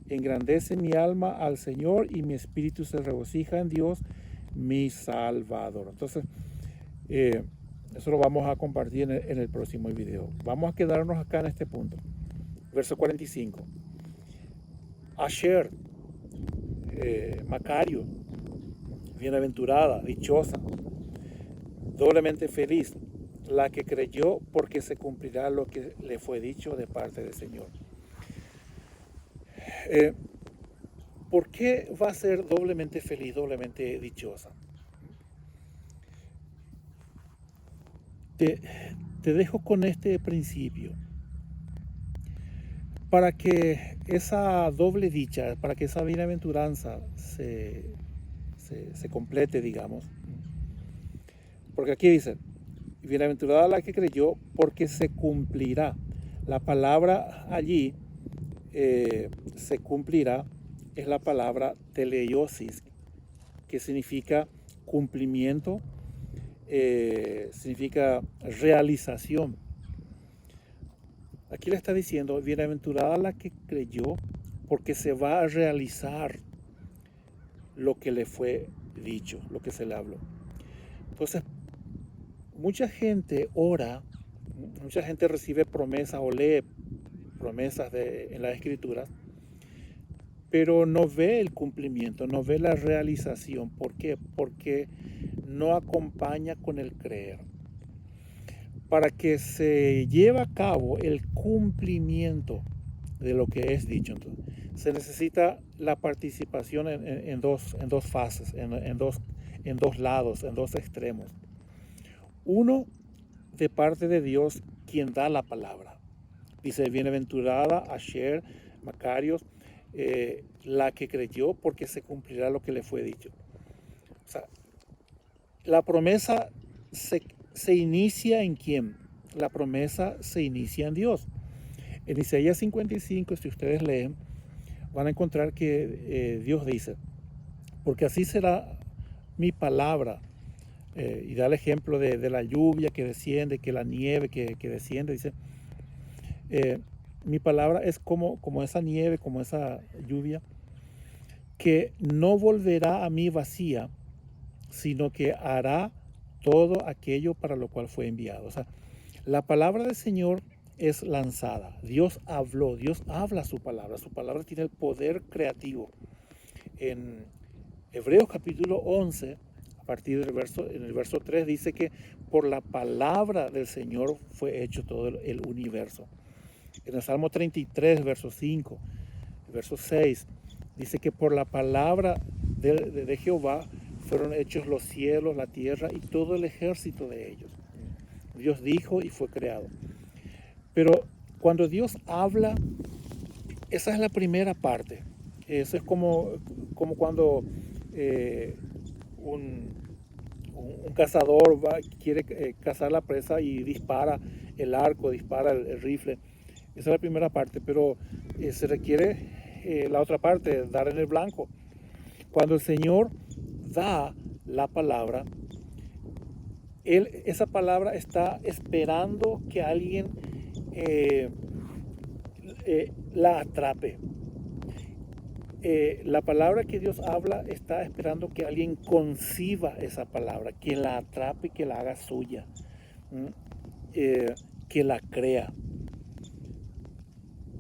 Speaker 1: engrandece mi alma al Señor y mi espíritu se regocija en Dios, mi Salvador. Entonces, eso lo vamos a compartir en el próximo video. Vamos a quedarnos acá en este punto. Verso 45. Asher, Macario, bienaventurada, dichosa, doblemente feliz, la que creyó porque se cumplirá lo que le fue dicho de parte del Señor. ¿Por qué va a ser doblemente feliz, doblemente dichosa? Te dejo con este principio. Para que esa doble dicha, para que esa bienaventuranza se complete, digamos. Porque aquí dice, bienaventurada la que creyó porque se cumplirá. La palabra allí, se cumplirá, es la palabra teleiosis, que significa cumplimiento, significa realización. Aquí le está diciendo, bienaventurada la que creyó, porque se va a realizar lo que le fue dicho, lo que se le habló. Entonces, mucha gente ora, mucha gente recibe promesas o lee promesas en las Escrituras, pero no ve el cumplimiento, no ve la realización. ¿Por qué? Porque no acompaña con el creer. Para que se lleve a cabo el cumplimiento de lo que es dicho, entonces, se necesita la participación en dos fases, en dos lados, en dos extremos. Uno, de parte de Dios, quien da la palabra. Dice, bienaventurada Asher, Macarios, la que creyó porque se cumplirá lo que le fue dicho. O sea, la promesa se inicia en quién? La promesa se inicia en Dios. En Isaías 55, si ustedes leen, van a encontrar que Dios dice, porque así será mi palabra, y da el ejemplo de la lluvia que desciende, que la nieve que desciende, dice, mi palabra es como esa nieve, como esa lluvia, que no volverá a mí vacía, sino que hará todo aquello para lo cual fue enviado. O sea, la palabra del Señor es lanzada. Dios habló, Dios habla su palabra tiene el poder creativo. En Hebreos capítulo 11, a partir en el verso 3, dice que por la palabra del Señor fue hecho todo el universo. En el Salmo 33, verso 5, verso 6, dice que por la palabra de Jehová fueron hechos los cielos, la tierra y todo el ejército de ellos. Dios dijo y fue creado. Pero cuando Dios habla, esa es la primera parte. Eso es como cuando un cazador quiere cazar la presa y dispara el arco, dispara el rifle. Esa es la primera parte, pero se requiere la otra parte, dar en el blanco. Cuando el Señor da la palabra, esa palabra está esperando que alguien la atrape. La palabra que Dios habla está esperando que alguien conciba esa palabra, que la atrape, que la haga suya, que la crea.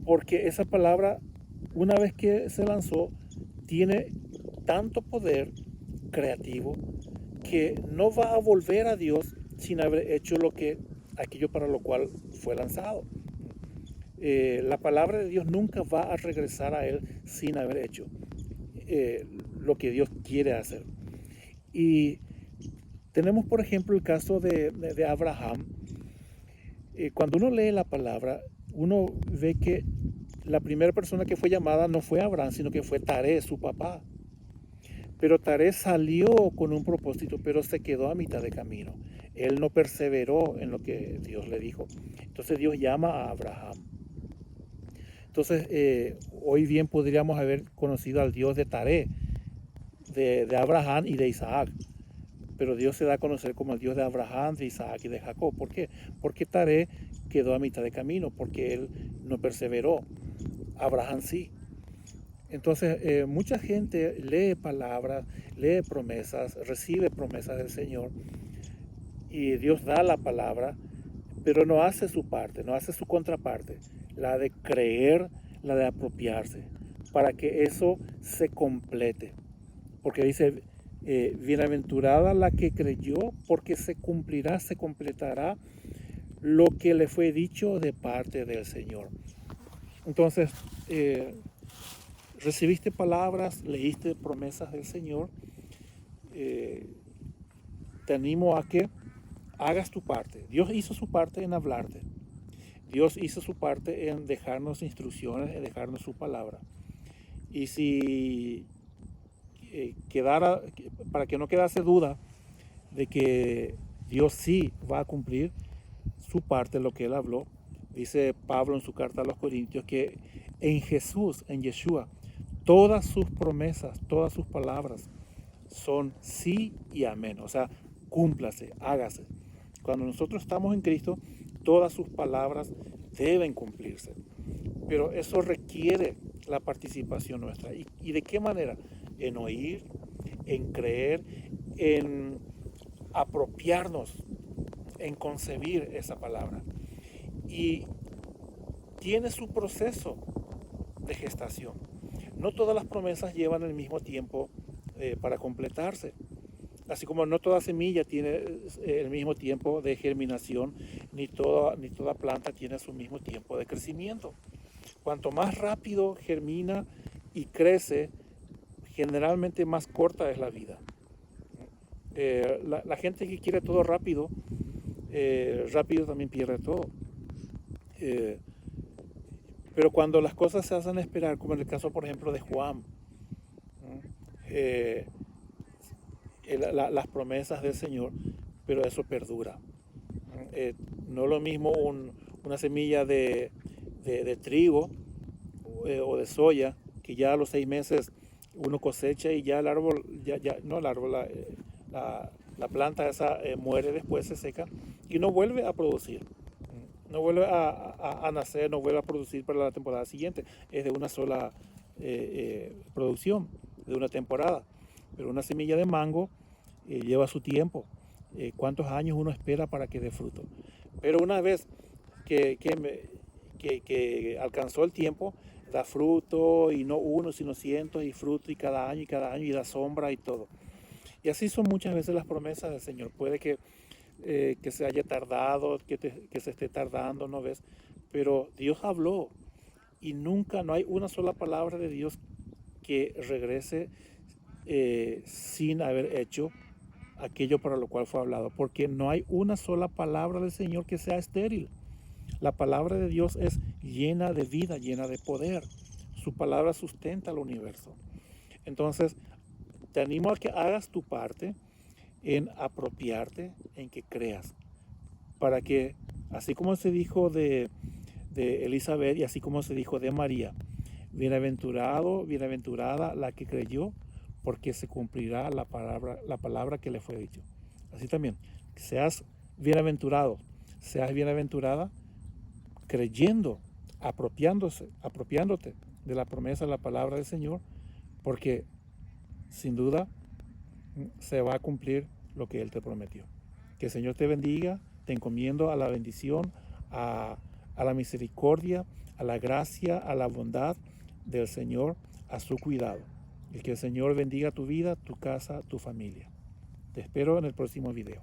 Speaker 1: Porque esa palabra, una vez que se lanzó, tiene tanto poder creativo que no va a volver a Dios sin haber hecho aquello para lo cual fue lanzado. La palabra de Dios nunca va a regresar a Él sin haber hecho lo que Dios quiere hacer. Y tenemos, por ejemplo, el caso de Abraham. Cuando uno lee la palabra, uno ve que la primera persona que fue llamada no fue Abraham, sino que fue Taré, su papá. Pero Taré salió con un propósito, pero se quedó a mitad de camino. Él no perseveró en lo que Dios le dijo. Entonces Dios llama a Abraham. Entonces, hoy bien podríamos haber conocido al Dios de Taré, de Abraham y de Isaac. pero Dios se da a conocer como el Dios de Abraham, de Isaac y de Jacob. ¿Por qué? Porque Taré quedó a mitad de camino, porque él no perseveró. Abraham sí. Entonces, mucha gente lee palabras, lee promesas, recibe promesas del Señor y Dios da la palabra, pero no hace su parte, no hace su contraparte, la de creer, la de apropiarse, para que eso se complete. Porque dice, bienaventurada la que creyó, porque se cumplirá, se completará lo que le fue dicho de parte del Señor. Entonces, recibiste palabras, leíste promesas del Señor, te animo a que hagas tu parte. Dios hizo su parte en hablarte. Dios hizo su parte en dejarnos instrucciones, en dejarnos su palabra. Y si para que no quedase duda de que Dios sí va a cumplir su parte, lo que él habló, dice Pablo en su carta a los Corintios, que en Jesús, en Yeshua, todas sus promesas, todas sus palabras son sí y amén. O sea, cúmplase, hágase. Cuando nosotros estamos en Cristo, todas sus palabras deben cumplirse. Pero eso requiere la participación nuestra. ¿Y de qué manera? En oír, en creer, en apropiarnos, en concebir esa palabra. Y tiene su proceso de gestación. No todas las promesas llevan el mismo tiempo para completarse. Así como no toda semilla tiene el mismo tiempo de germinación, ni toda planta tiene su mismo tiempo de crecimiento. Cuanto más rápido germina y crece, generalmente más corta es la vida. La gente que quiere todo rápido, rápido también pierde todo. Pero cuando las cosas se hacen esperar, como en el caso, por ejemplo, de Juan, las promesas del Señor, pero eso perdura. No es lo mismo una semilla de trigo o de soya, que ya a los 6 meses uno cosecha y ya el árbol, no el árbol, la planta esa muere, después se seca y no vuelve a producir. No vuelve a nacer, no vuelve a producir para la temporada siguiente. Es de una sola producción, de una temporada. Pero una semilla de mango lleva su tiempo. ¿Cuántos años uno espera para que dé fruto? Pero una vez que alcanzó el tiempo, da fruto, y no uno, sino cientos, y fruto, y cada año, y da sombra y todo. Y así son muchas veces las promesas del Señor. Puede que se haya tardado, que se esté tardando, ¿no ves? Pero Dios habló y nunca, no hay una sola palabra de Dios que regrese sin haber hecho aquello para lo cual fue hablado, porque no hay una sola palabra del Señor que sea estéril. La palabra de Dios es llena de vida, llena de poder. Su palabra sustenta el universo. Entonces, te animo a que hagas tu parte en apropiarte, en que creas, para que, así como se dijo de Elizabeth y así como se dijo de María, bienaventurado, bienaventurada la que creyó, porque se cumplirá la palabra que le fue dicho. Así también, seas bienaventurado, seas bienaventurada, creyendo, apropiándote de la promesa de la palabra del Señor, porque sin duda se va a cumplir lo que Él te prometió. Que el Señor te bendiga, te encomiendo a la bendición, a la misericordia, a la gracia, a la bondad del Señor, a su cuidado. Y que el Señor bendiga tu vida, tu casa, tu familia. Te espero en el próximo video.